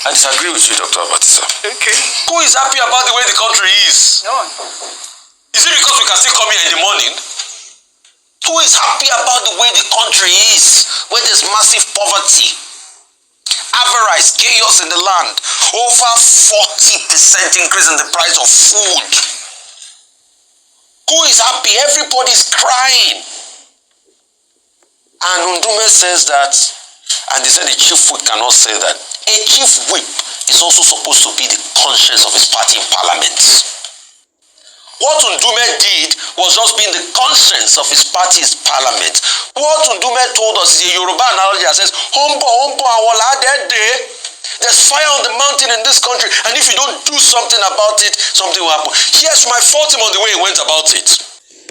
I disagree with you, Dr. Abati, sir. Okay. Who is happy about the way the country is? No one. Is it because we can still come here in the morning? Who is happy about the way the country is, where there's massive poverty, avarice, chaos in the land, over 40% increase in the price of food? Who is happy? Everybody's crying. And Ndume says that, and they said the chief whip cannot say that. A chief whip is also supposed to be the conscience of his party in parliament. What Ndume did was just being the conscience of his party's parliament. What Ndume told us is a Yoruba analogy that says, there's fire on the mountain in this country, and if you don't do something about it, something will happen. Yes, my fault him on the way he went about it.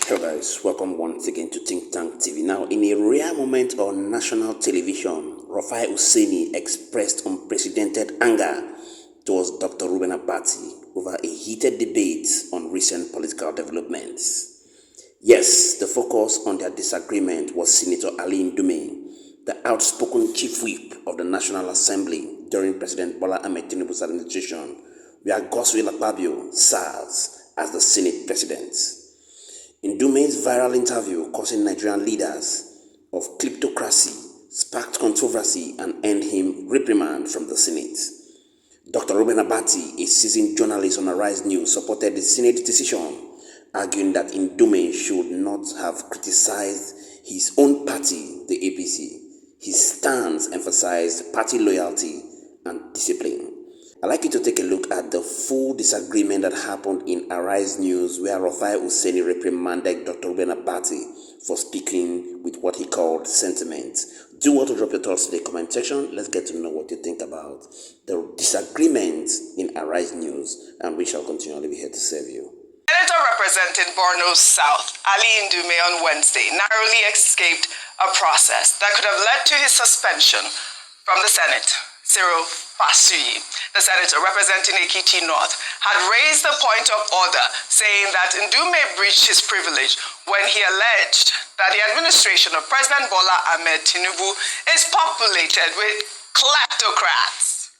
Hello guys, welcome once again to Think Tank TV. Now, in a rare moment on national television, Rufai Useni expressed unprecedented anger towards Dr. Rueben Abati over a heated debate on recent political developments. Yes, the focus on their disagreement was Senator Ali Ndume, the outspoken chief whip of the National Assembly during President Bola Ahmed Tinubu's administration, where Godswill Akpabio serves as the Senate President. Ndume's viral interview causing Nigerian leaders of Kliptocrates sparked controversy and earned him reprimand from the Senate. Dr. Rueben Abati, a seasoned journalist on Arise News, supported the Senate decision, arguing that Ndume should not have criticized his own party, the APC. His stance emphasized party loyalty and discipline. I'd like you to take a look at the full disagreement that happened in Arise News, where Rufai Useni reprimanded Dr. Rueben Abati for speaking with what he called sentiment. Do want to drop your thoughts in the comment section. Let's get to know what you think about the disagreement in Arise News, and we shall continually be here to serve you. Senator representing Borno South, Ali Ndume, on Wednesday narrowly escaped a process that could have led to his suspension from the Senate. Cyril Pasuyi, the senator representing Ekiti North, had raised the point of order, saying that Ndume breached his privilege when he alleged that the administration of President Bola Ahmed Tinubu is populated with kleptocrats.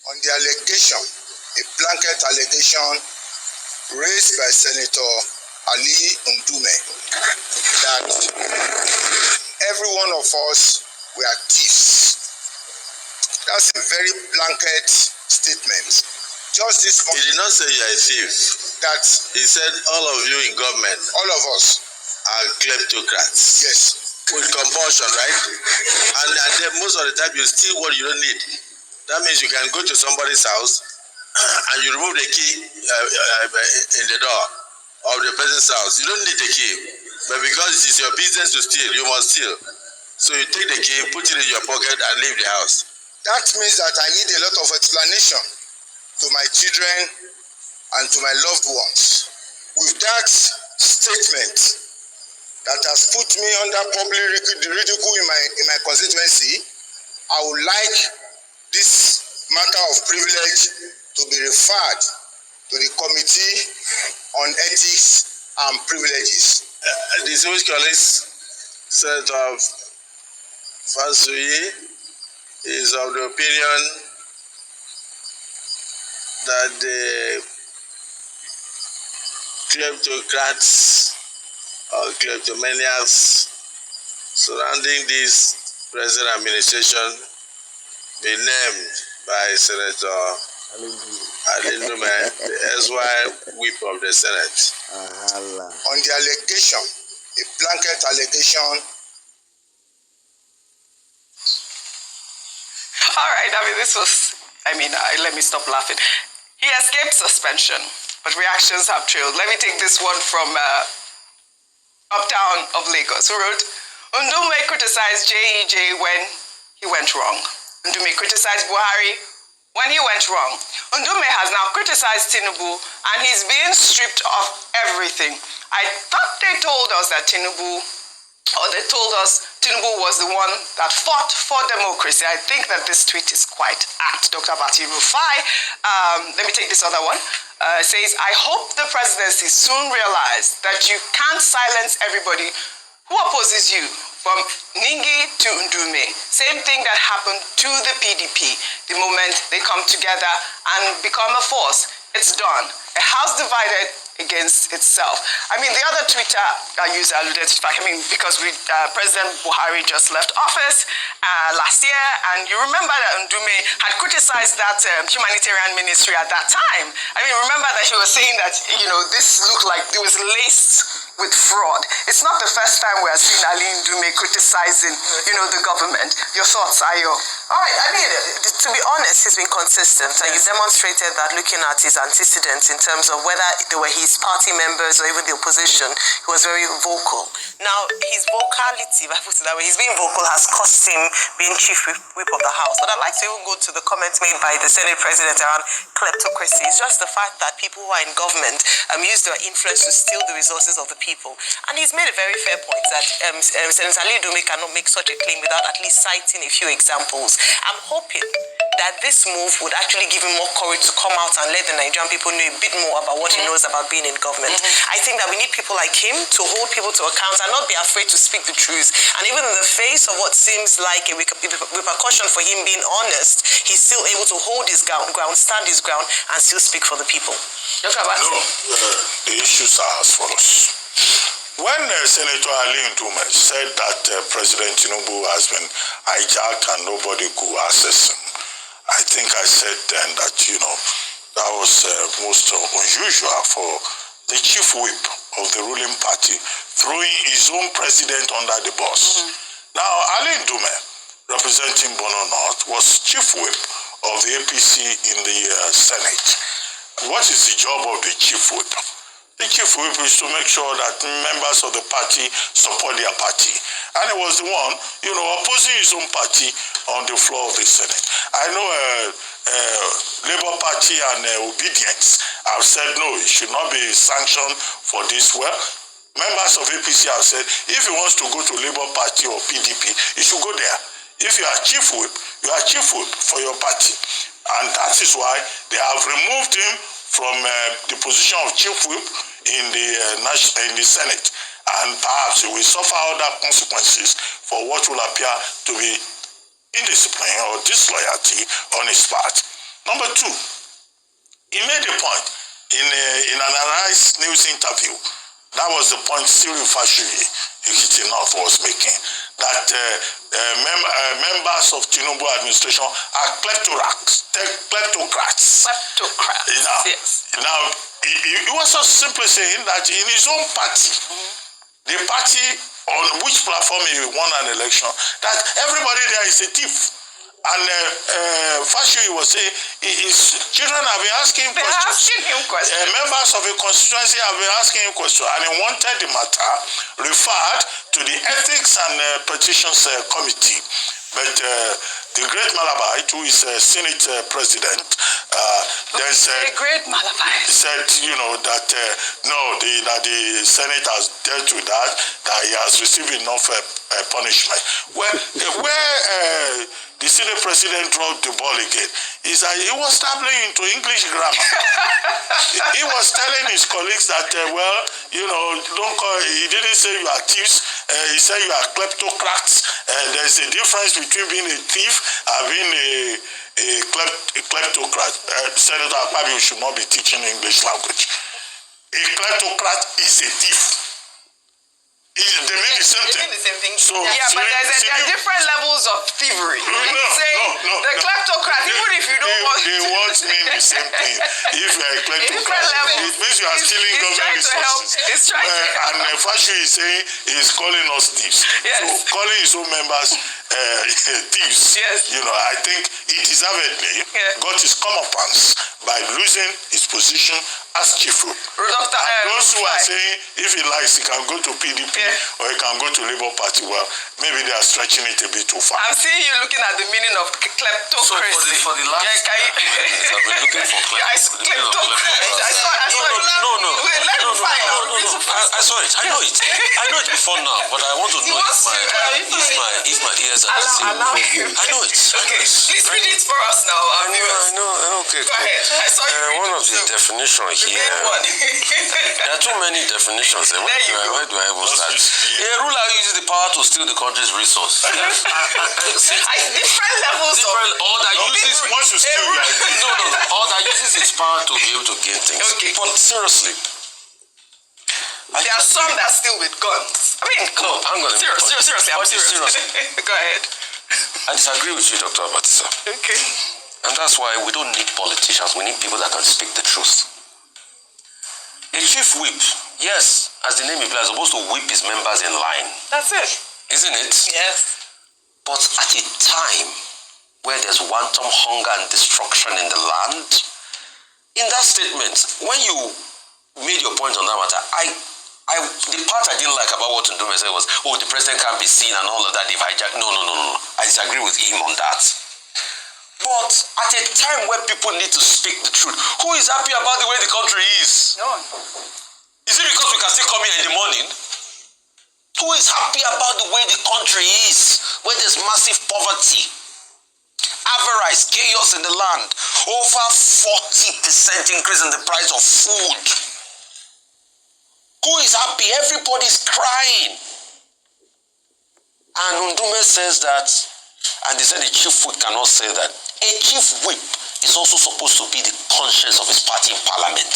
On the allegation, a blanket allegation raised by Senator Ali Ndume, that every one of us were thieves. That's a very blanket statement. Just this He did not say you are a thief. That He said all of you in government all of us are kleptocrats. Yes. With compulsion, right? And then most of the time you steal what you don't need. That means you can go to somebody's house and you remove the key in the door of the person's house. You don't need the key, but because it is your business to steal, you must steal. So you take the key, put it in your pocket, and leave the house. That means that I need a lot of explanation to my children and to my loved ones. With that statement that has put me under public ridicule in my constituency, I would like this matter of privilege to be referred to the Committee on Ethics and Privileges. The distinguished colleagues, Senator Pasuyi is of the opinion that the kleptocrats or kleptomaniacs surrounding this present administration be named by Senator Ali Ndume, the SY whip of the Senate. On the allegation, a blanket allegation. All right, let me stop laughing. He escaped suspension, but reactions have trailed. Let me take this one from Uptown of Lagos, who wrote, Ndume criticized JEJ when he went wrong. Ndume criticized Buhari when he went wrong. Ndume has now criticized Tinubu, and he's being stripped of everything. I thought they told us that Tinubu was the one that fought for democracy. I think that this tweet is quite apt. Dr. Abati Rufai, let me take this other one. Says, I hope the presidency soon realize that you can't silence everybody who opposes you From Ningi to Ndume, same thing that happened to the PDP. The moment they come together and become a force, it's done. A house divided against itself. I mean, the other Twitter user alluded to the fact, because President Buhari just left office last year, and you remember that Ndume had criticized that humanitarian ministry at that time. Remember that she was saying that, this looked like it was laced with fraud. It's not the first time we are seeing Ali Ndume criticizing, the government. Your thoughts, Ayo? All right, to be honest, he's been consistent, and you demonstrated that looking at his antecedents in terms of whether they were his party members or even the opposition, he was very vocal. Now, his vocality, if I put it that way, his being vocal has cost him being chief whip of the house. But I'd like to even go to the comments made by the Senate President around kleptocracy. It's just the fact that people who are in government use their influence to steal the resources of the people. And he's made a very fair point that Senator Ali Ndume cannot make such a claim without at least citing a few examples. I'm hoping that this move would actually give him more courage to come out and let the Nigerian people know a bit more about what he knows about being in government. I think that we need people like him to hold people to account and not be afraid to speak the truth. And even in the face of what seems like a repercussion for him being honest, he's still able to hold his ground, stand his ground, and still speak for the people. The issues are as follows. When Senator Ali Ndume said that President Tinubu has been hijacked and nobody could access him, I think I said then that, that was most unusual for the chief whip of the ruling party throwing his own president under the bus. Now, Ali Ndume, representing Bono North, was chief whip of the APC in the Senate. What is the job of the chief whip? The chief whip is to make sure that members of the party support their party. And he was the one, opposing his own party on the floor of the Senate. I know Labour Party and Obedience have said, no, it should not be sanctioned for this. Well, members of APC have said, if he wants to go to Labour Party or PDP, he should go there. If you are chief whip, you are chief whip for your party. And that is why they have removed him from the position of chief whip in the Senate, and perhaps he will suffer other consequences for what will appear to be indiscipline or disloyalty on his part. Number two, he made a point in an Arise News interview. That was the point Cyril Fashuyi, Ekiti North, was making, that members of Tinubu administration are kleptocrats. Yes. Now, he was just simply saying that in his own party, the party on which platform he won an election, that everybody there is a thief. And Fashuyi was saying his children have been asking him questions. Members of a constituency have been asking him questions, and he wanted the matter referred to the Ethics and Petitions Committee. But the great Malabite, who is Senate President, then said, said, that that the Senate has dealt with that he has received enough punishment. Where the Senate President dropped the ball again is that he was dabbling into English grammar. He was telling his colleagues that, don't call. He didn't say you are thieves. He said you are kleptocrats. There's a difference between being a thief and being a kleptocrat. Senator Akpabio should not be teaching English language. A kleptocrat is a thief. They mean the same thing. So, but there are different levels of thievery. The kleptocrat, even if you don't want the words mean the same thing. If you are a kleptocrat, it means you are stealing government resources. And Fashuyi is saying he's calling us thieves. Yes. So calling his own members thieves, I think he deservedly got his comeuppance by losing his position as chief whip. And those who are saying if he likes he can go to PDP or he can go to Labour Party, well, maybe they are stretching it a bit too far. I'm seeing you looking at the meaning of kleptocracy. So for the last I've been looking for kleptocracy. No. I saw it. I know it before now, but I want to know if ears are allow him. I know it. Okay, please read it for us now. I know. Okay, go ahead. I saw you one of the definitions here. There are too many definitions. Where do I even start? A ruler uses the power to steal the country's resource. Different levels of... Or that uses... Once you steal, or that uses its power to be able to gain things. Okay. But seriously, there are some that steal with guns. I mean, no, I'm going to... Seriously, I'm serious. Go ahead. I disagree with you, Dr. Abati, sir. Okay. And that's why we don't need politicians. We need people that can speak the truth. A chief whip, yes, as the name implies, is supposed to whip his members in line. That's it. Isn't it? Yes. But at a time where there's wanton hunger and destruction in the land, in that statement, when you made your point on that matter, the part I didn't like about what Ndume said was, the president can't be seen and all of that. No. I disagree with him on that. But at a time where people need to speak the truth, who is happy about the way the country is? No one. Is it because we can still come here in the morning? Who is happy about the way the country is, where there's massive poverty, avarice, chaos in the land, over 40% increase in the price of food? Who is happy? Everybody's crying. And Ndume says that, and they said the chief whip cannot say that. A chief whip is also supposed to be the conscience of his party in parliament.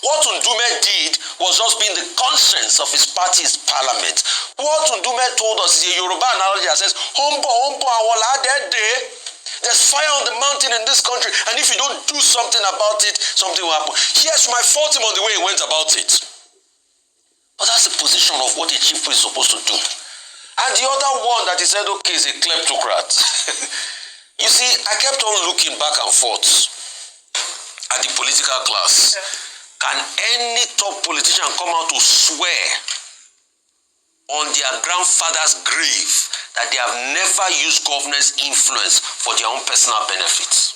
What Ndume did was just being the conscience of his party's parliament. What Ndume told us is a Yoruba analogy that says, there's fire on the mountain in this country, and if you don't do something about it, something will happen. Yes, you might fault him on the way he went about it. But that's the position of what a chief is supposed to do. And the other one that he said, okay, is a kleptocrat. You see, I kept on looking back and forth at the political class. Yeah. Can any top politician come out to swear on their grandfather's grave that they have never used governance influence for their own personal benefits?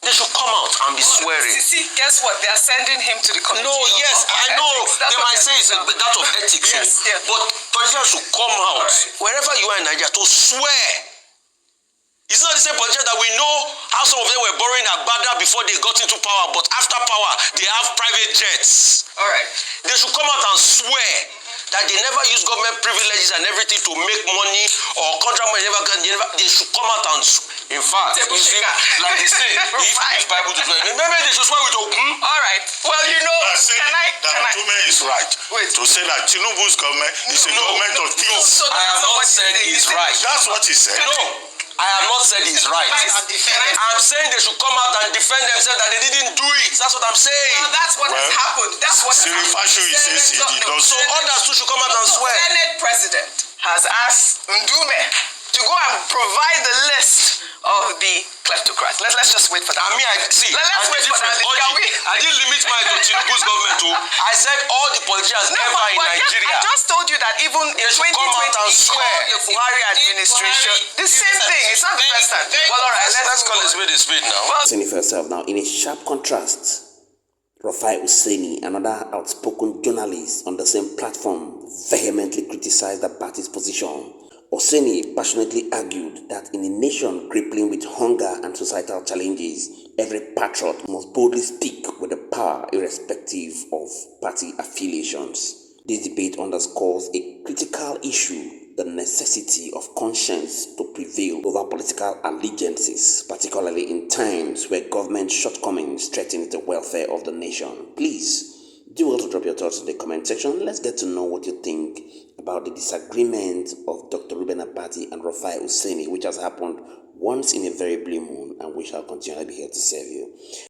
They should come out and be swearing. See, guess what? They are sending him to the committee. No, yes, I know. They might say it's that of ethics. Yes, yeah. But politicians should come out, wherever you are in Nigeria, to swear. It's not the same politicians that we know how some of them were borrowing Agbada before they got into power, but after power, they have private jets. All right. They should come out and swear that they never use government privileges and everything to make money or contract money. They should come out and in fact, you see, like they say, if you use Bible to swear, maybe they should swear with open. All right. Well, you know, Ndume is right to say that Tinubu's government is a government of peace. I have not said he's right. That's what he said. No. I have not said he's right. I'm saying they should come out and defend themselves that they didn't do it. That's what I'm saying. Well, that's what has happened. That's what has happened. So others too should come out and swear. The Senate president has asked Ndume to go and provide the list of the kleptocrats. Let's just wait for that. Let's wait for that. I didn't limit mine to Tinubu's government too. I said all the politicians ever in Nigeria. I just told you that even in 2020, the Buhari administration, the same thing. It's not the first time. Well, all right, let's call it a speed now. Senator herself now, in a sharp contrast, Rufai Useni, another outspoken journalist on the same platform, vehemently criticized the party's position. Useni passionately argued that in a nation grappling with hunger and societal challenges, every patriot must boldly speak with the power irrespective of party affiliations. This debate underscores a critical issue, the necessity of conscience to prevail over political allegiances, particularly in times where government shortcomings threaten the welfare of the nation. Please, do well to drop your thoughts in the comment section. Let's get to know what you think about the disagreement of Dr. Rueben Abati and Rufai Useni, which has happened once in a very blue moon, and we shall continue to be here to serve you.